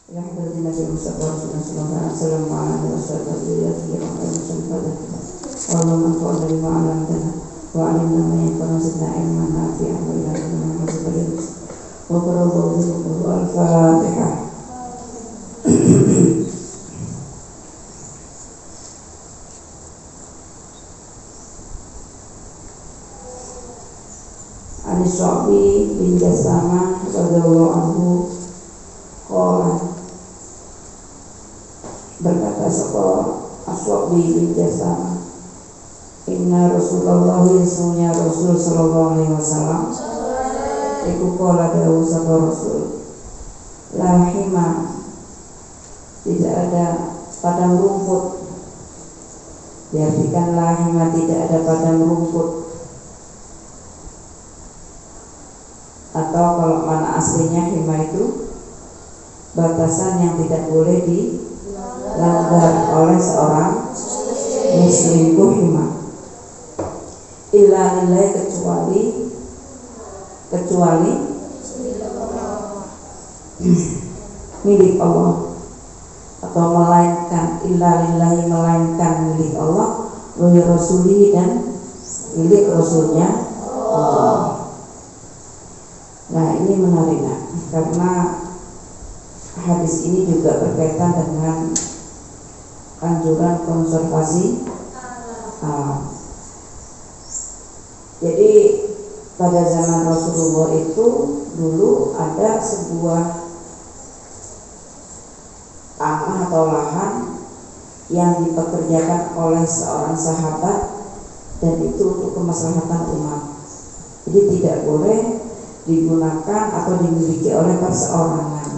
Ya hadratin Nabi Mustafa Rasulullah sallallahu alaihi wasallam Allahumma qul lima alamtana wa alimna ma yanfa'una zidna ilman nafi'an wa ila ilmin mutaqabbil wa qul al-Fatihah. Anis-Syafi'i bin Jasama radhiyallahu anhu qala, berkata sebuah As-Syafi'i bin Jasama, inna Rasulullah yasmunya Rasul sallallahu alaihi wasallam iku qala dawu sapa Rasul, la hima, tidak ada padang rumput. Diartikan la hima, tidak ada padang rumput. Atau kalau mana aslinya hima itu batasan yang tidak boleh dilanggar oleh seorang muslim, itu hima. Illa lillahi, kecuali milik Allah, atau melainkan illa lillahi, melainkan milik Allah, wa rasulihi, dan milik rasulnya Allah. Nah, ini menarik karena hadis ini juga berkaitan dengan anjuran konservasi alam. Jadi pada zaman Rasulullah itu dulu ada sebuah tanah atau lahan yang dipekerjakan oleh seorang sahabat, dan itu untuk kemaslahatan umat. Jadi tidak boleh digunakan atau dimiliki oleh perseorangan.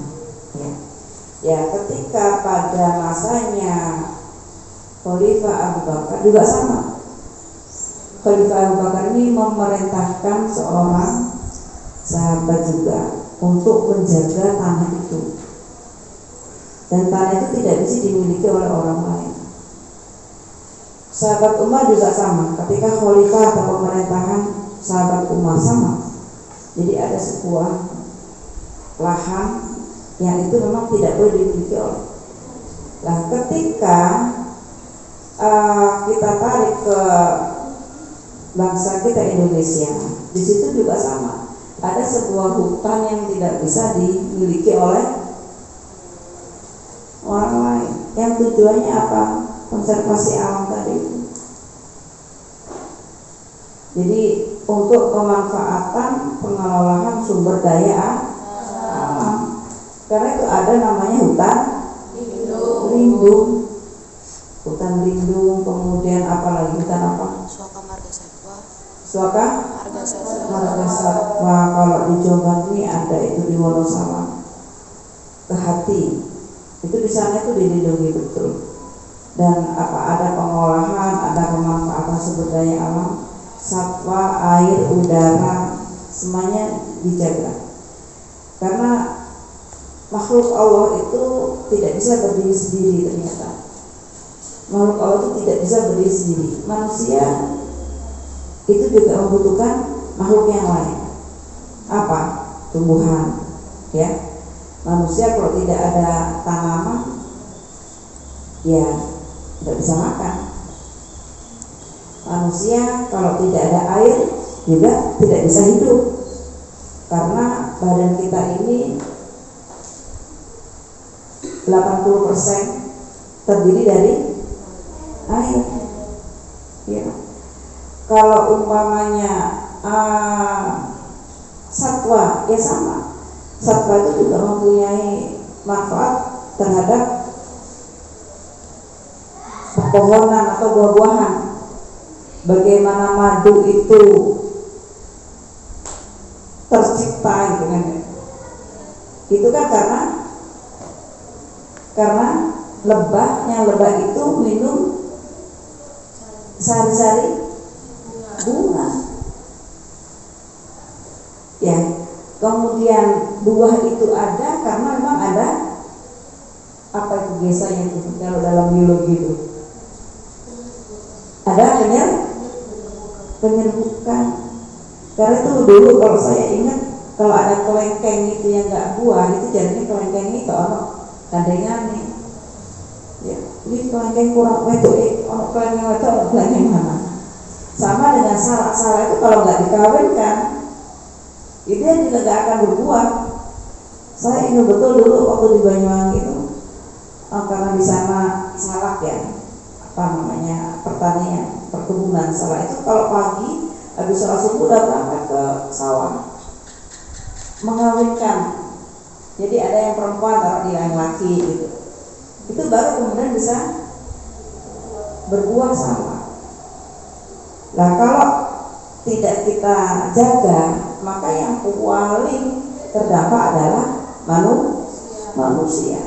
Ya, ketika pada masanya Khalifah Abu Bakar juga sama. Khalifah Abu Bakar ini memerintahkan seorang sahabat juga untuk menjaga tanah itu, dan tanah itu tidak bisa dimiliki oleh orang lain. Sahabat Umar juga sama, ketika Khalifah atau pemerintahan sahabat Umar sama. Jadi ada sebuah lahan yang itu memang tidak boleh dimiliki oleh. Nah, ketika kita tarik ke bangsa kita Indonesia, di situ juga sama. Ada sebuah hutan yang tidak bisa dimiliki oleh orang lain. Yang tujuannya apa? Konservasi alam tadi. Jadi untuk pemanfaatan pengelolaan sumber daya alam. Karena itu ada namanya hutan lindung. Hutan lindung, kemudian apa lagi, hutan apa? Suaka Marga Satwa. Suaka Marga Satwa. Kalau di Jombang ini ada itu di Wonosalam. Kehati. Itu di sana itu dilindungi betul. Dan ada pengolahan, ada pemanfaatan sumber daya alam. Satwa, air, udara, semuanya dijaga. Karena makhluk Allah itu tidak bisa berdiri sendiri ternyata. Makhluk Allah itu tidak bisa berdiri sendiri. Manusia itu juga membutuhkan makhluk yang lain. Apa? Tumbuhan. Ya. Manusia kalau tidak ada tanaman, ya tidak bisa makan. Manusia kalau tidak ada air juga tidak bisa hidup, karena badan kita ini 80% terdiri dari air. Ya. Kalau umpamanya satwa, ya sama. Satwa itu juga mempunyai manfaat terhadap pepohonan atau buah-buahan. Bagaimana madu itu tercipta gitu kan? Itu kan karena lebah itu minum sari-sari bunga. Ya, kemudian buah itu ada karena memang ada apa itu gesa yang kalau dalam biologi itu ada penyerbukan. Karena itu dulu kalau saya ingat, kalau ada kelengkeng itu yang nggak buah, itu jadinya kelengkeng itu Kandengan nih, ya, ini kelengkeng kurang wedok, ono kelengkeng wedok, ono kelengkeng mana? Sama dengan salah itu kalau nggak dikawinkan, itu juga nggak akan berbuah. Saya ingat betul dulu waktu di Banyuwangi itu, karena di sana salak ya, apa namanya, pertanian, perkebunan salak itu kalau pagi habis sholat subuh udah berangkat ke sawah mengawinkan. Jadi ada yang perempuan taruh di yang laki gitu. Itu baru kemudian bisa berbuah sama. Nah kalau tidak kita jaga, maka yang paling terdampak adalah manusia.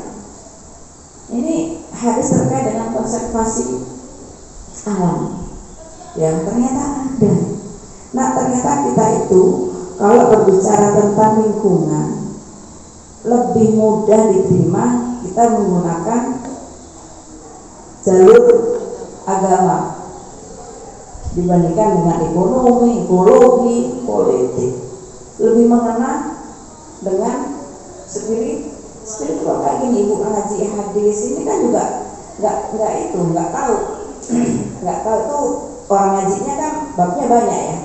Ini hadis terkait dengan konservasi alam yang ternyata ada. Nah ternyata kita itu kalau berbicara tentang lingkungan lebih mudah diterima kita menggunakan jalur agama dibandingkan dengan ekonomi, ekologi, politik. Lebih mengena dengan spiritual kayak gini. Ibu ngaji hadis ini kan juga nggak tahu tuh orang ngajinya kan babnya banyak ya.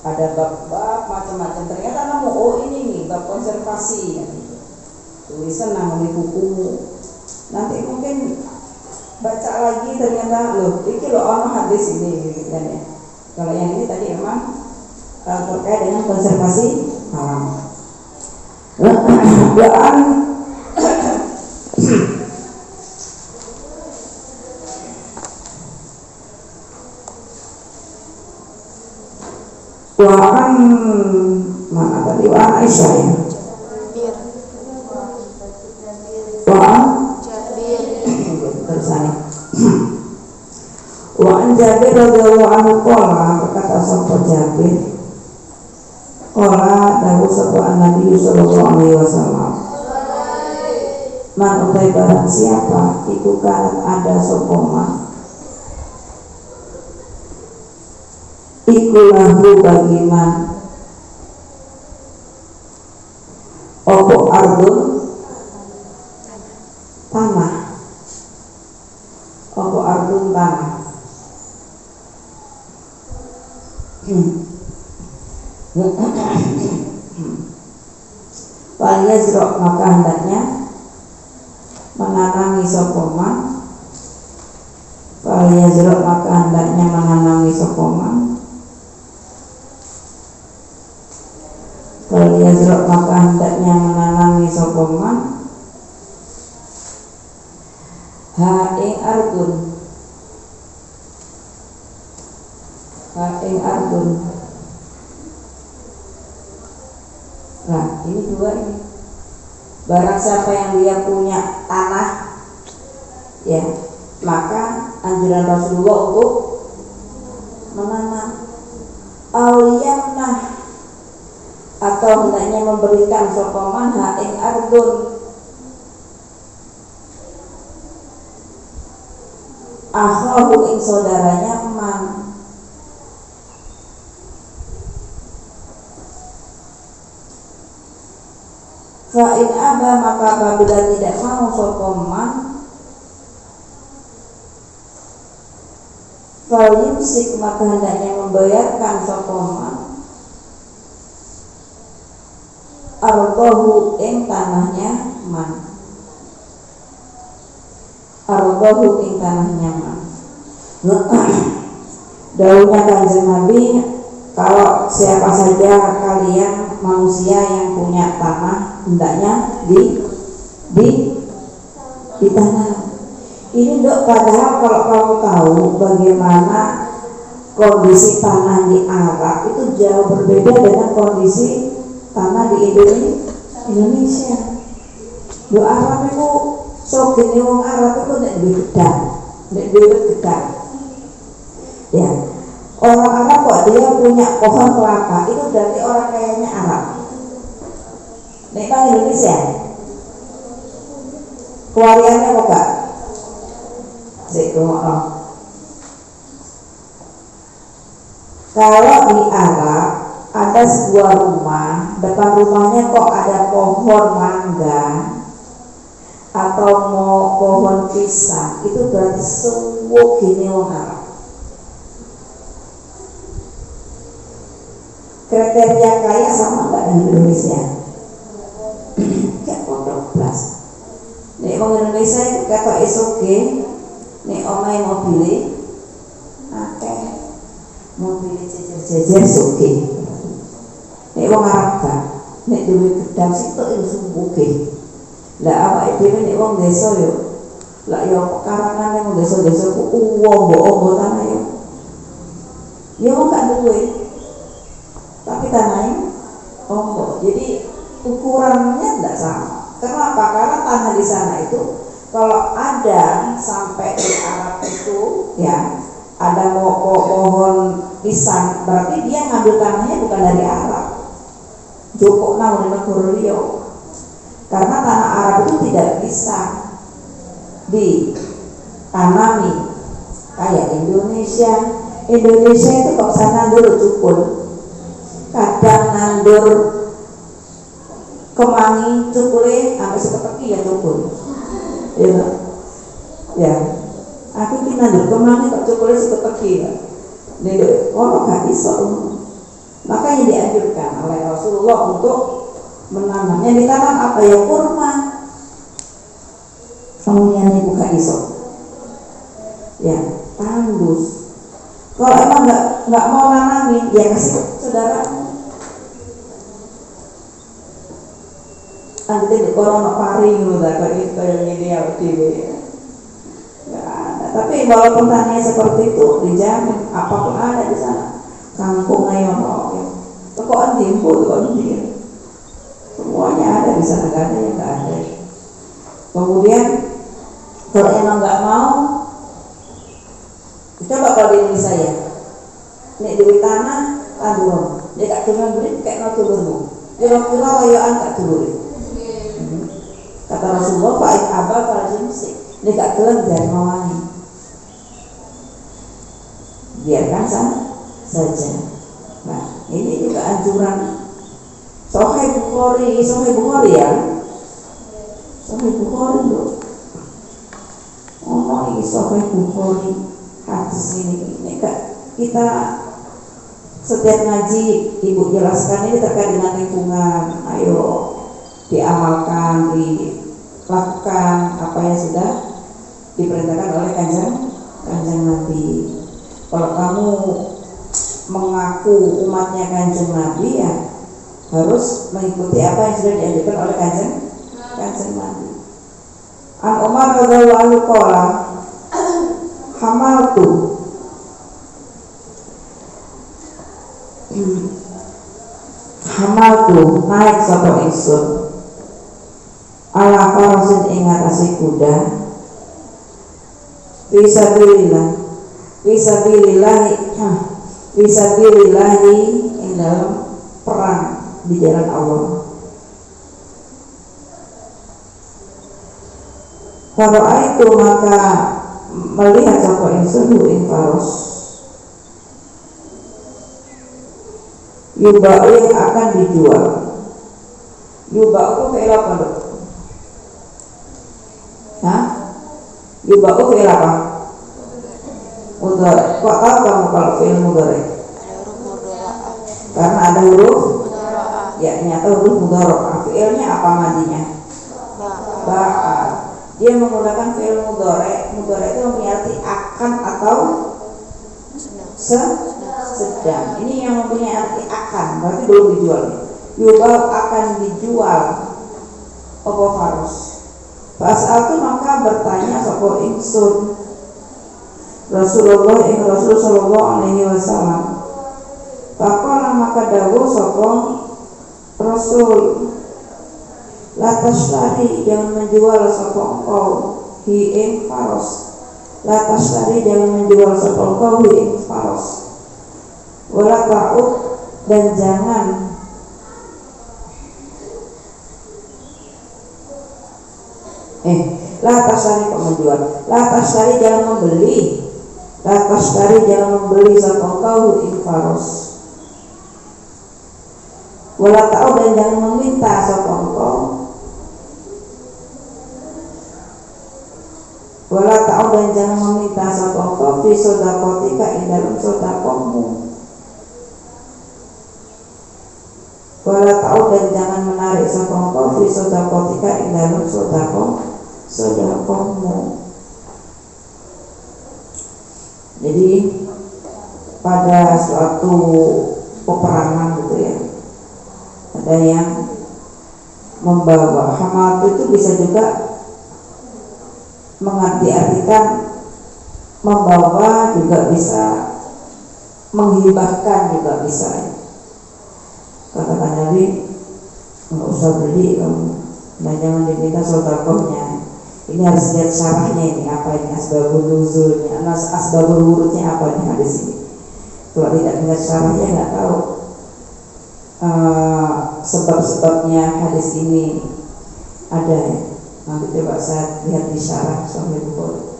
Ada bab macam-macam. Ternyata nemu ini nih bab konservasi ya. Tulisan nama di bukumu. Nanti mungkin baca lagi ternyata ini ono hadis ini gitu kan ya. Kalau yang ini tadi memang terkait dengan konservasi alam. Waan mana tadi waan Aisyah ya. Waan tersana. Waan Jabir radhiyallahu anhu qala berkata sapa Jabir qala dawu sapa Nabi sallallahu alaihi wasallam man utai barang siapa iku kan ada sapa man iku lahu bagiman opo ardun tanah opo ardun tanah Paliyazrok maka hendaknya menanami sopoman. Paliyazrok maka hendaknya menanami sopoman. Paliyazrok maka hendaknya menanami sopoman. Ha ing ardun. Ha ing ardun. Nah ini dua ini. Barang siapa yang dia punya tanah ya, maka anjuran Rasulullah untuk menanam auliyamnah atau hendaknya memberikan sokoman ha'ing ardun akhahu ing saudaranya man. Fa'in aba maka apabila tidak mau sokoman falyumsik maka hendaknya membayarkan sokoman ardahu ing tanahnya man. Ardahu ing tanahnya man. Dawuhnya Kanjeng Nabi, kalau siapa saja kalian manusia yang punya tanah hendaknya ditanam. Ini dok, padahal kalau kamu tahu bagaimana kondisi tanah di Arab itu jauh berbeda dengan kondisi tanah di Indonesia. Di Arab itu sok gini wong Arab itu nek duwe gedang. Ya. Orang Arab kok dia punya pohon kelapa, itu berarti orang kayaknya Arab. Nek nang Indonesia keluarganya apa enggak? Kalau di Arab ada sebuah rumah, depan rumahnya kok ada pohon mangga, atau mau pohon pisang, itu berarti semua gini wong Arab. Kriteria kaya sama nggak dengan Indonesia? Kayak pondok plus. Nek wong Indonesia itu kata esoge, nek omahe mobil akeh, mobil jejer-jejer soge. Nek wong Arab gak, nek duwe gedang sitok itu sumbuke. Lah awake dhewe nek wong desa yo, lah yo pekarangan wong desa-desa ku uwo-uwo tanah yo. Ya wong gak duwe. Tapi tanahnya ombok. Jadi ukurannya tidak sama. Kenapa? Karena tanah di sana itu kalau ada sampai di Arab itu ya ada pohon pisang, berarti dia ngambil tanahnya bukan dari Arab. Joko nang negara liya. Karena tanah Arab itu tidak bisa ditanami kayak Indonesia. Indonesia itu kok sana dulu cukul. Kadang nandur kemangi cukule sampai sepeteki ya cukul. Ya. Aku ki nandur kemangi kok cukule sepeteki ya. Nek ono gak iso. Makanya dianjurkan oleh Rasulullah untuk menanamnya. Ditanam apa ya? Kurma. Kemudian buka iso. Ya, tandus. Kalau emang nggak mau nanamin, ya kasih saudara. Nanti di corona paring loh, kayak ini ya TV. Nggak ada. Tapi walaupun tanahnya seperti itu, dijamin apapun ada di sana. Kampung ayono, tekoan timbul, tekoan timbul. Semuanya ada di sana, nggak ada yang nggak ada. Kemudian kalau emang nggak mau, coba kalau di Indonesia ya, nek duit tanah tandur, dia tak cuma beli kayak no turunmu, dia kira royoan tak turun. Kata Rasulullah, Pak Abah para jimsik, dia tak kelam dari mawani, biarkan saja. Nah, ini juga anjuran Sahih Bukhari ya, Sahih Bukhari loh. Oh, ini Sahih Bukhari. Hadis ini kita setiap ngaji ibu jelaskan ini terkait dengan lingkungan. Ayo diamalkan, dilakukan apa yang sudah diperintahkan oleh kanjeng Nabi. Kalau kamu mengaku umatnya kanjeng Nabi, ya harus mengikuti apa yang sudah dianjurkan oleh kanjeng Nabi. An Umar radhiyallahu anhu qala hamaltu naik sapa ingsun ala farasin ing atase kuda fisabilillah ing dalam perang di jalan Allah. Faro'a itu maka melihat sapa ingsun ing faros yuba'u yang akan dijual. Yuba'u itu fi'il apa dok? Yuba'u fi'il apa? Mudhari. Kok tahu kamu kalau fi'il mudhari? Karena ada huruf ya, nyata huruf mudhari. Fi'ilnya apa madinya? Ba'a. Dia menggunakan fi'il mudhari. Mudhari itu mempunyai arti akan atau sedang. Ini yang mempunyai arti akan, berarti belum dijual. Yubal akan dijual apa faros. Fas'altu maka bertanya sapa ingsun Rasulullah sallallahu alaihi wasallam. Faqala maka dawuh sapa Rasul, latas tadi jangan menjual sapa engkau hi ing faros. Latas tadi jangan menjual sapa engkau hi ing faros. Wala ta'ud dan jangan latas tadi kok menjual. Latas tadi jangan membeli. Latas tadi jangan membeli sapa engkau ing faros. Wala ta'ud dan jangan meminta sapa engkau Wala ta'u dan jangan meminta sapa engkau fi sodakotika ing dalam sodakomu. Wala ta'u dan jangan menarik sapa engkau fi sodakotika ing dalam sodakomu. Jadi pada suatu peperangan gitu ya, ada yang membawa hamal itu bisa juga mengartikan membawa, juga bisa menghibahkan, juga bisa. Katakan Nabi, nggak usah beli dong, dan jangan diminta sodakohnya. Ini harus lihat syarahnya, ini apa ini asbabun nuzulnya, asbabun wurudnya apa ini hadis ini. Kalau tidak lihat syarahnya nggak tahu sebab-sebabnya hadis ini ada ya. Nanti coba saya lihat di syarah Sahih Bukhari.